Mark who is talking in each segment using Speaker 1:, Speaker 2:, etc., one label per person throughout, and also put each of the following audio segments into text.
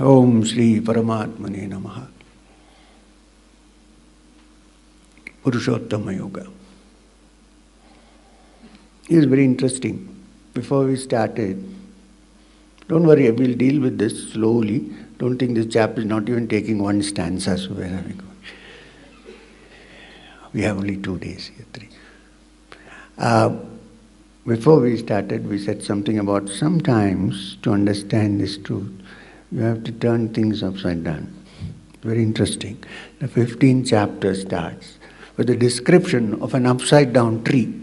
Speaker 1: Om Shri Paramatmane Namaha. Purushotthama Yoga. It is very interesting. Before we started, don't worry, we'll deal with this slowly. Don't think this chapter is not even taking one stanza, so where are we going? We have only 2 days here, 3. Before we started, we said something about sometimes to understand this truth, you have to turn things upside down. Very interesting. The 15th chapter starts with a description of an upside down tree.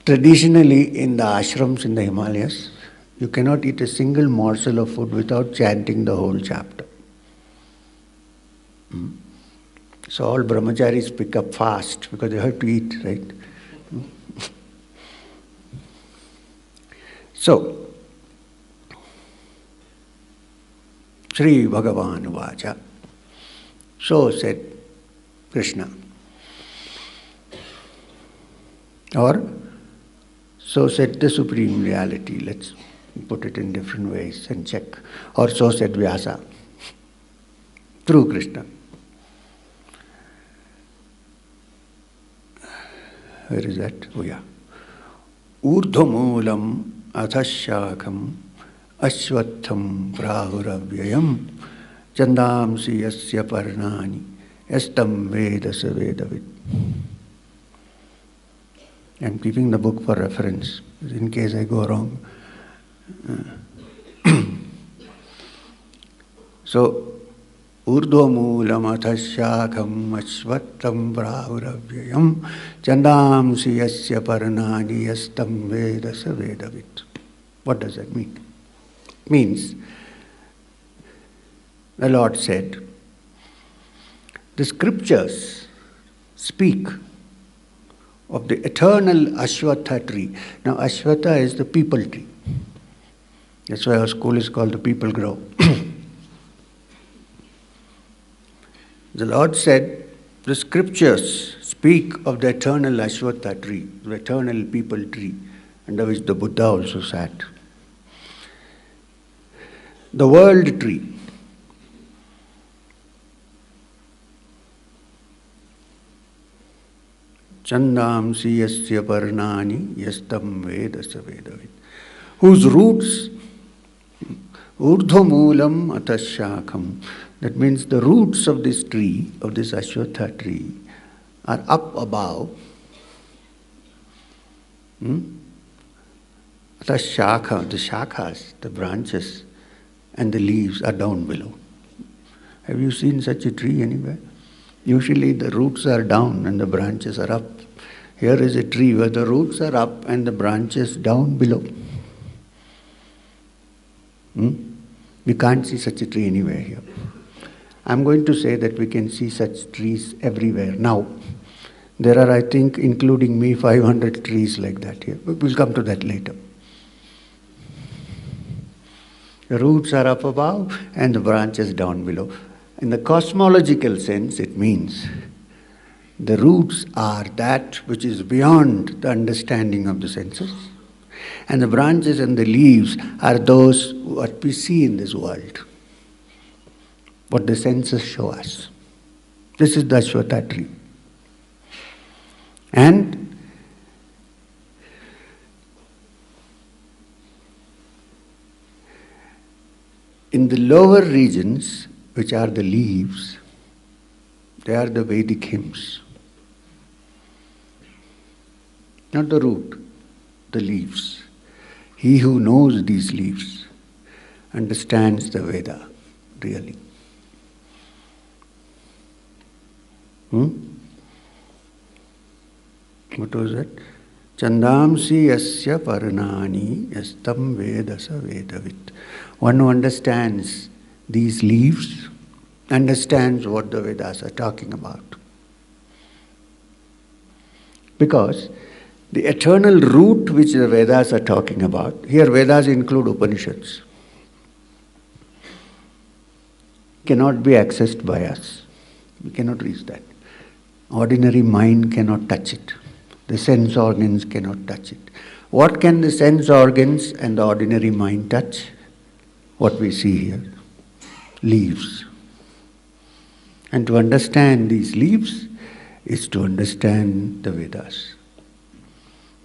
Speaker 1: Traditionally, in the ashrams in the Himalayas, you cannot eat a single morsel of food without chanting the whole chapter. So all brahmacharis pick up fast because they have to eat, right? So, Sri Bhagavan Vacha, so said Krishna. Or, so said the Supreme Reality. Let's put it in different ways and check. Or so said Vyasa, through Krishna. Where is that? Oh yeah. Urdhvamulam athashakam ashwattham prahuravyayam chandamsi yasya parnani yastam vedasa vedavit. I am keeping the book for reference, in case I go wrong. So, Urdhvamulam athashakam ashwattham prahuravyayam chandamsi yasya parnani yastam vedasa vedavit. What does that mean? It means, the Lord said, the scriptures speak of the eternal Ashwattha tree. Now, Ashwattha is the Peepal Tree. That's why our school is called the Peepal Grove. The Lord said, the scriptures speak of the eternal Ashwattha tree, the eternal Peepal Tree, under which the Buddha also sat. The world tree. Chandamsi yasya parnani yastam vedasa vedavit. Whose roots, urdhvamulam atashakam. That means the roots of this tree, of this Ashwattha tree, are up above. Atashakha, the shakhas, the branches, and the leaves are down below. Have you seen such a tree anywhere? Usually the roots are down and the branches are up. Here is a tree where the roots are up and the branches down below. We can't see such a tree anywhere here. I'm going to say that we can see such trees everywhere. Now, there are, I think, including me, 500 trees like that here. We'll come to that later. The roots are up above and the branches down below. In the cosmological sense, it means the roots are that which is beyond the understanding of the senses, and the branches and the leaves are those what we see in this world, what the senses show us. This is the Ashwattha tree. And in the lower regions, which are the leaves, they are the Vedic hymns. Not the root, the leaves. He who knows these leaves understands the Veda, really. What was that? Chandamsi yasya parnani yastam vedasa vedavit. One who understands these leaves understands what the Vedas are talking about. Because the eternal root which the Vedas are talking about, here Vedas include Upanishads, cannot be accessed by us. We cannot reach that. Ordinary mind cannot touch it. The sense organs cannot touch it. What can the sense organs and the ordinary mind touch? What we see here, leaves. And to understand these leaves is to understand the Vedas.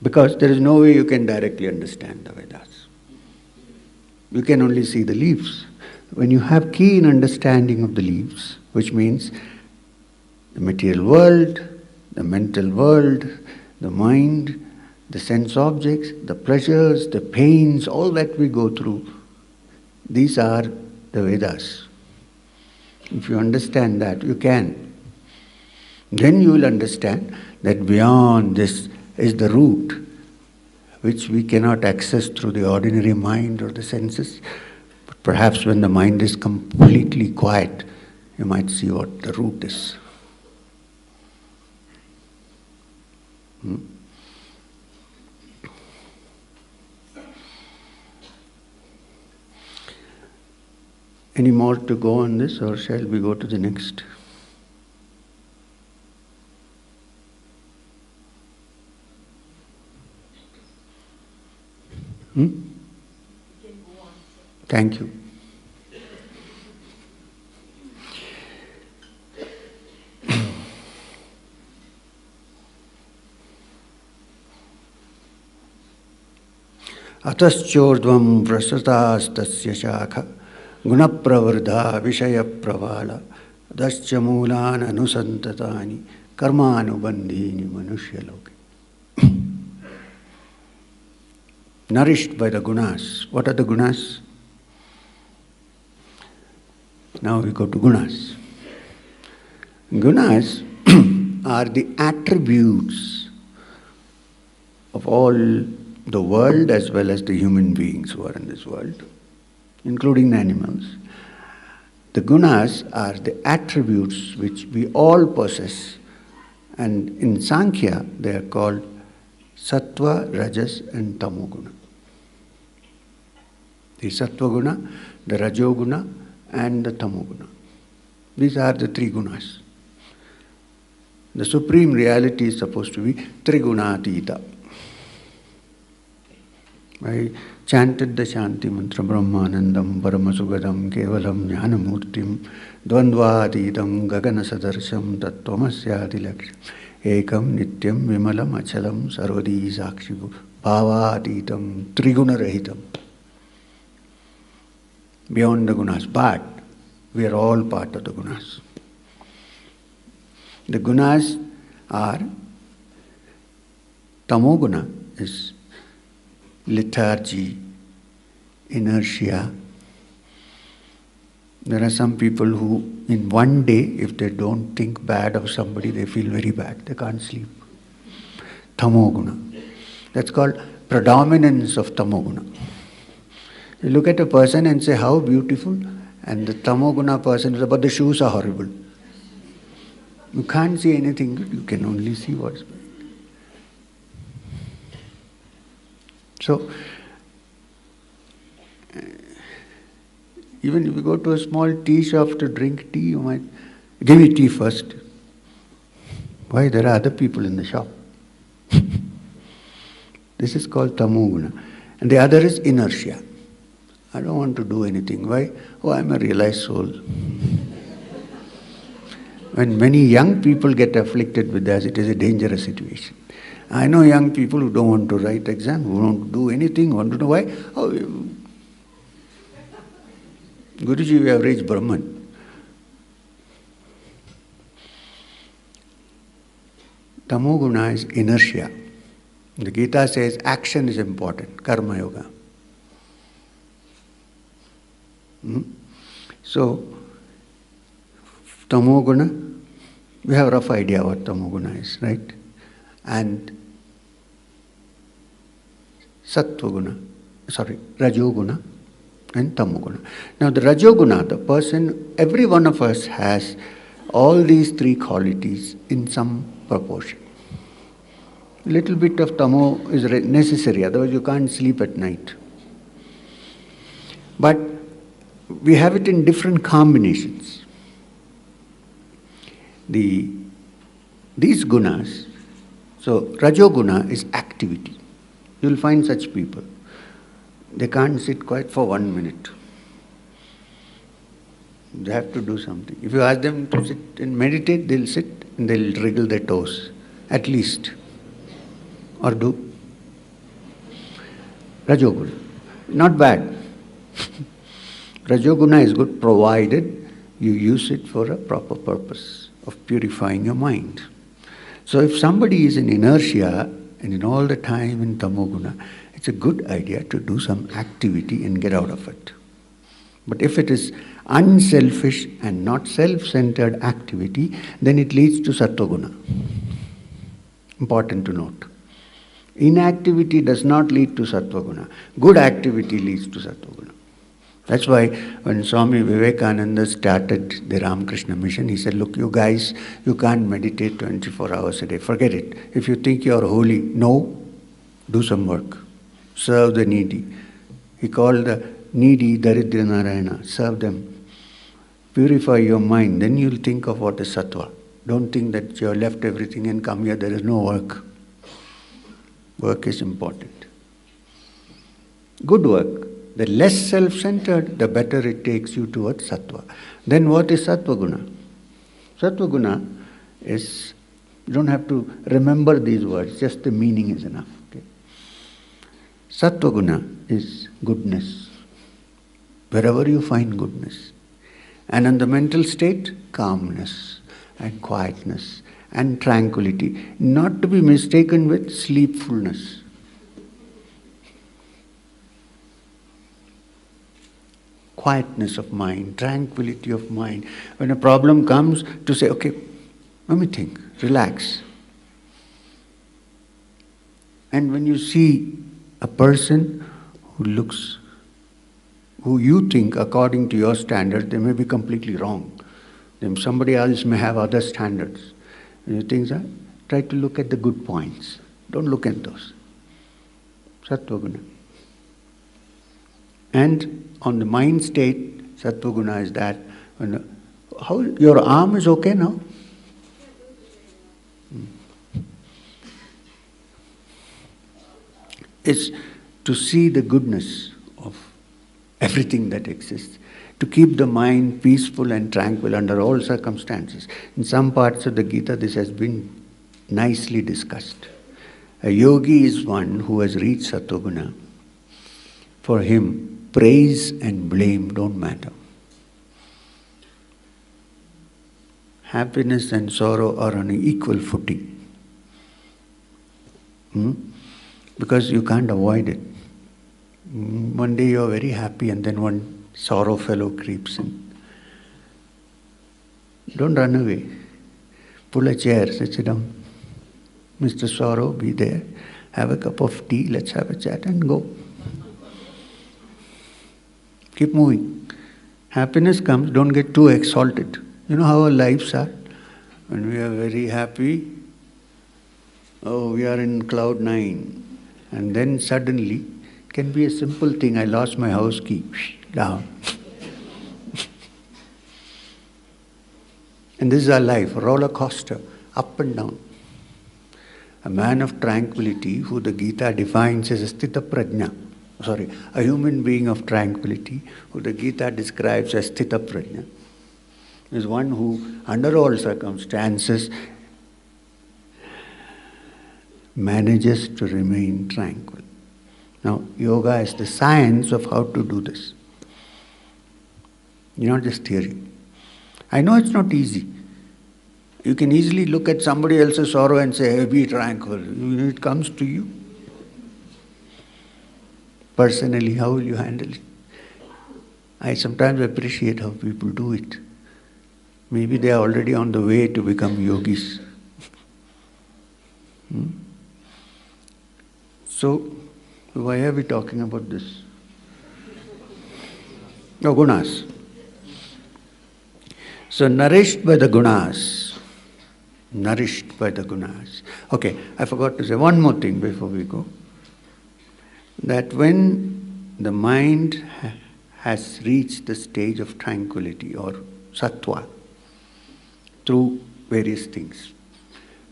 Speaker 1: Because there is no way you can directly understand the Vedas. You can only see the leaves. When you have keen understanding of the leaves, which means the material world, the mental world, the mind, the sense objects, the pleasures, the pains, all that we go through, these are the Vedas. If you understand that, you can. Then you will understand that beyond this is the root, which we cannot access through the ordinary mind or the senses. But perhaps when the mind is completely quiet, you might see what the root is. Any more to go on this, or shall we go to the next? Thank you. Ataschordvam prastastasya shakha gunapravardha vishayapravala dascha moolan anusantatani karmanubandhini manushya-loke. Nourished by the gunas. What are the gunas? Now we go to gunas. Gunas are the attributes of all the world as well as the human beings who are in this world, including the animals. The gunas are the attributes which we all possess, and in Sankhya they are called Sattva, Rajas and Tamoguna. The Sattva guna, the Rajoguna and the Tamoguna. These are the three gunas. The supreme reality is supposed to be Trigunatita. I chanted the Shanti mantra Brahmanandam Paramasugadam Kevalam Jnanamurtim Dvandvatitam Gaganasadarsham Tattvamasyatilaksham Ekam Nityam Vimalam Achalam Sarvadi Sakshivu Bhavatitam Trigunarahitam. Beyond the gunas, but we are all part of the gunas. The gunas are Tamoguna is lethargy, inertia. There are some people who in one day, if they don't think bad of somebody, they feel very bad. They can't sleep. Tamoguna. That's called predominance of tamoguna. You look at a person and say, how beautiful, and the tamoguna person is, but the shoes are horrible. You can't see anything good, you can only see what's bad. So, even if you go to a small tea shop to drink tea, you might give me tea first. Why? There are other people in the shop. This is called tamoguna. And the other is inertia. I don't want to do anything. Why? Oh, I'm a realized soul. When many young people get afflicted with this, it is a dangerous situation. I know young people who don't want to write exam, who don't do anything, want to know why. Oh, Guruji, we have reached Brahman. Tamoguna is inertia. The Gita says action is important, karma yoga. So, tamoguna, we have a rough idea what tamoguna is, right? And rajoguna and tamoguna. Now the rajoguna, the person, every one of us has all these three qualities in some proportion. A little bit of tamo is necessary, otherwise you can't sleep at night. But we have it in different combinations. These gunas, so rajoguna is activity. You'll find such people. They can't sit quiet for 1 minute. They have to do something. If you ask them to sit and meditate, they'll sit and they'll wriggle their toes, at least. Or do. Rajoguna. Not bad. Rajoguna is good provided you use it for a proper purpose of purifying your mind. So if somebody is in inertia and in all the time in tamoguna, it's a good idea to do some activity and get out of it. But if it is unselfish and not self-centered activity, then it leads to sattva-guna. Important to note. Inactivity does not lead to sattva-guna. Good activity leads to sattva-guna. That's why when Swami Vivekananda started the Ramakrishna mission, he said, look, you guys, you can't meditate 24 hours a day. Forget it. If you think you are holy, no, do some work. Serve the needy. He called the needy Daridra Narayana. Serve them. Purify your mind. Then you'll think of what is sattva. Don't think that you have left everything and come here, there is no work. Work is important. Good work. The less self-centered, the better it takes you towards sattva. Then what is sattva-guna? Sattva-guna is, you don't have to remember these words, just the meaning is enough. Okay? Sattva-guna is goodness. Wherever you find goodness. And in the mental state, calmness and quietness and tranquility. Not to be mistaken with sleepfulness. Quietness of mind, tranquility of mind. When a problem comes, to say, okay, let me think, relax. And when you see a person who you think according to your standards, they may be completely wrong. Then somebody else may have other standards. And you think that, try to look at the good points. Don't look at those. Sattva-guna. And on the mind state, sattva-guna is that, how your arm is okay now? It's to see the goodness of everything that exists, to keep the mind peaceful and tranquil under all circumstances. In some parts of the Gita, this has been nicely discussed. A yogi is one who has reached sattva-guna. For him, praise and blame don't matter. Happiness and sorrow are on an equal footing. Because you can't avoid it. One day you are very happy and then one sorrow fellow creeps in. Don't run away. Pull a chair, sit down. Mr. Sorrow, be there. Have a cup of tea, let's have a chat and go. Keep moving. Happiness comes, don't get too exalted. You know how our lives are? When we are very happy, oh, we are in cloud 9. And then suddenly, can be a simple thing, I lost my house key, down. And this is our life, a roller coaster, up and down. A man of tranquility, who the Gita defines as a sthita prajna, a human being of tranquility, who the Gita describes as sthita prajna, is one who, under all circumstances, manages to remain tranquil. Now, yoga is the science of how to do this. Not just theory. I know it's not easy. You can easily look at somebody else's sorrow and say, hey, be tranquil. It comes to you. Personally, how will you handle it? I sometimes appreciate how people do it. Maybe they are already on the way to become yogis. So, why are we talking about this? Oh, gunas. So, nourished by the gunas. Okay, I forgot to say one more thing before we go. That when the mind has reached the stage of tranquility or sattva through various things,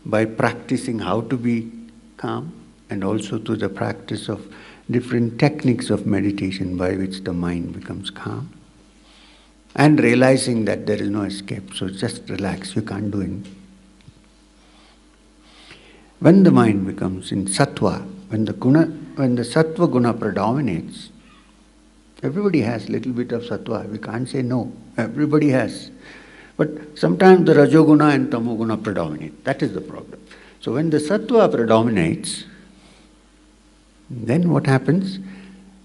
Speaker 1: by practicing how to be calm, and also through the practice of different techniques of meditation by which the mind becomes calm. And realizing that there is no escape, so just relax, you can't do anything. When the mind becomes in sattva, when the sattva guna predominates, everybody has little bit of sattva. We can't say no. Everybody has. But sometimes the rajoguna and tamoguna predominate. That is the problem. So when the sattva predominates, then what happens?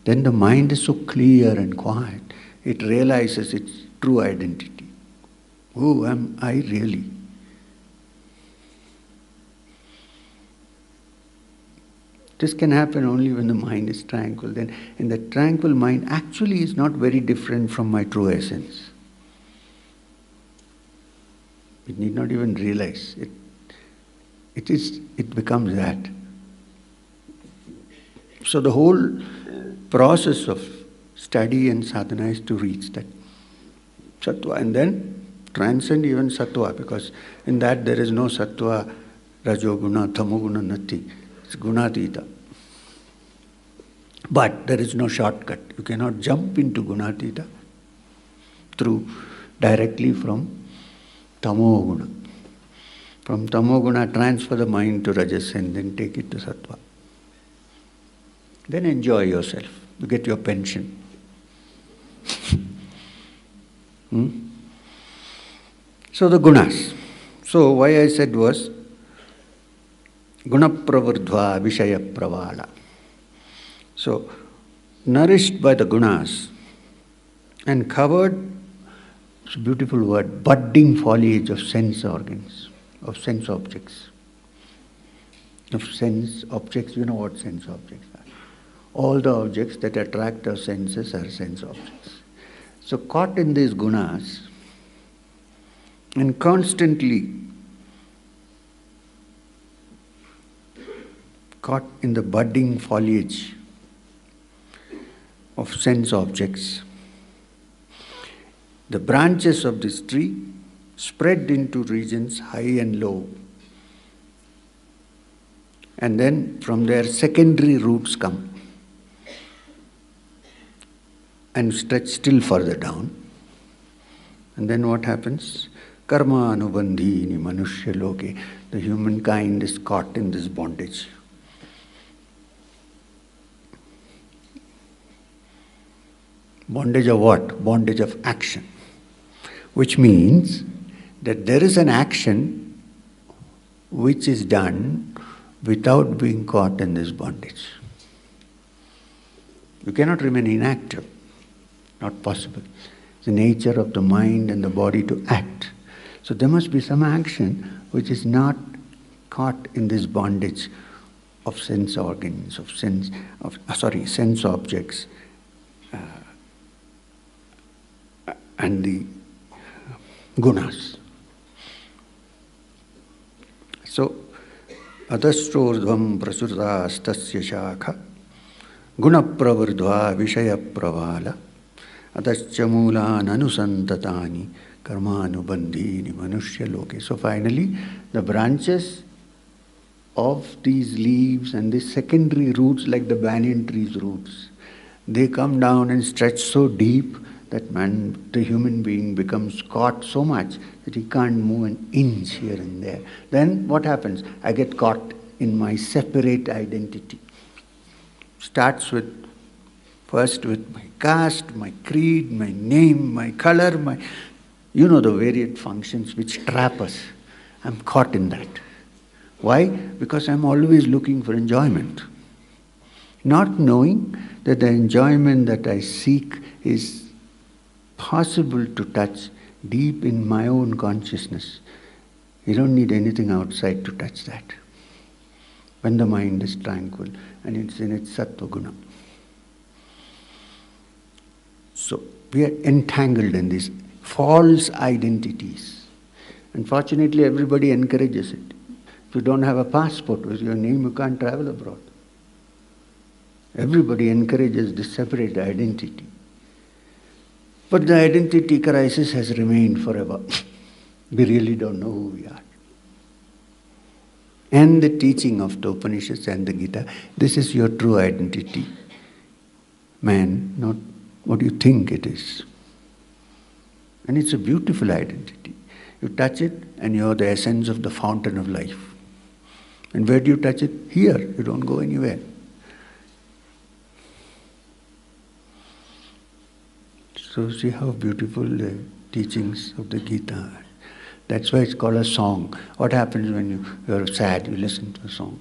Speaker 1: Then the mind is so clear and quiet. It realizes its true identity. Who am I really? This can happen only when the mind is tranquil. Then in the tranquil mind actually is not very different from my true essence. It need not even realize it. It becomes that. So the whole process of study and sadhana is to reach that sattva and then transcend even sattva, because in that there is no sattva, rajoguna, tamoguna, nothing. It's gunatita. But there is no shortcut. You cannot jump into gunatita directly from tamoguna. From tamoguna, transfer the mind to rajas and then take it to sattva. Then enjoy yourself. You get your pension. So the gunas. So why I said was guna pravardhva vishaya pravala. So nourished by the gunas and covered, it's a beautiful word, budding foliage of sense organs, of sense objects. Of sense objects, you know what sense objects are. All the objects that attract our senses are sense objects. So caught in these gunas and constantly caught in the budding foliage of sense objects, the branches of this tree spread into regions high and low. And then from there secondary roots come and stretch still further down. And then what happens? Karma anubandhini manushya loke. The humankind is caught in this bondage. Bondage of what? Bondage of action. Which means that there is an action which is done without being caught in this bondage. You cannot remain inactive. Not possible. It's the nature of the mind and the body to act. So there must be some action which is not caught in this bondage of sense organs, sense objects, and the gunas. So, adastrodhvam prasurta astasya shakha guna pravardhva vishaya pravala adascha moolan anusantatani karmanubandhini manushya loke. So finally, the branches of these leaves and the secondary roots, like the banyan tree's roots, they come down and stretch so deep that the human being becomes caught so much that he can't move an inch here and there. Then what happens? I get caught in my separate identity. Starts first with my caste, my creed, my name, my color, the varied functions which trap us. I'm caught in that. Why? Because I'm always looking for enjoyment. Not knowing that the enjoyment that I seek is possible to touch deep in my own consciousness. You don't need anything outside to touch that. When the mind is tranquil and it's in its sattva guna. So we are entangled in these false identities. Unfortunately, everybody encourages it. If you don't have a passport with your name, you can't travel abroad. Everybody encourages this separate identity. But the identity crisis has remained forever. We really don't know who we are. and the teaching of the Upanishads and the Gita, this is your true identity. Man, not what you think it is. And it's a beautiful identity. You touch it and you're the essence of the fountain of life. And where do you touch it? Here. You don't go anywhere. So see how beautiful the teachings of the Gita are. That's why it's called a song. What happens when you're sad, you listen to a song?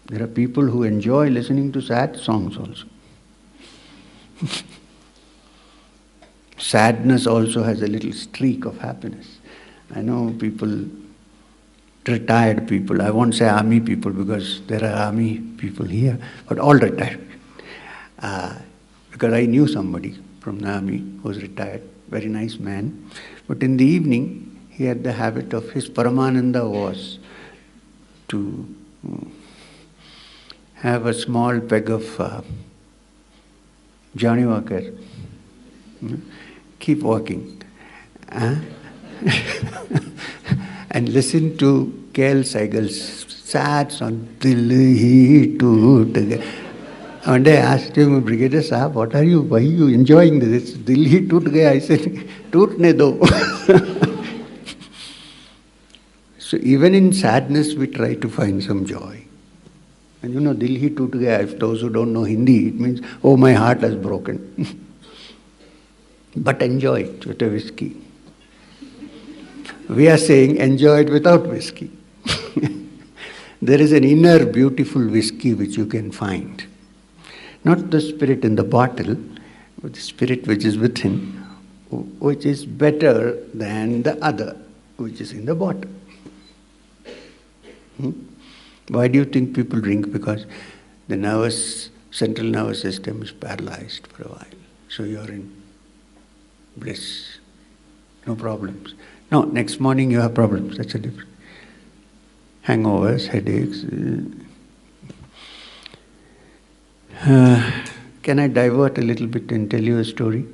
Speaker 1: There are people who enjoy listening to sad songs also. Sadness also has a little streak of happiness. I know people, retired people, I won't say army people because there are army people here, but all retired. Because I knew somebody from the army who was retired, very nice man. But in the evening, he had the habit of, his Paramananda was to have a small peg of Johnny Walker. Keep walking. And listen to K.L. Saigal's sad song, Dil Hi Toot Gaya. One day I asked him, Brigadier Sahab, why are you enjoying this? Dil Hi Toot Gaya. I said, Tootne do. So even in sadness we try to find some joy. And you know, Dil Hi Toot Gaya, if those who don't know Hindi, it means, oh, my heart has broken. But enjoy it with a whiskey. We are saying enjoy it without whiskey. There is an inner beautiful whiskey which you can find. Not the spirit in the bottle, but the spirit which is within, which is better than the other, which is in the bottle. Why do you think people drink? Because the central nervous system is paralyzed for a while. So you are in bliss. No problems. No, next morning you have problems. That's a different. Hangovers, headaches. Can I divert a little bit and tell you a story?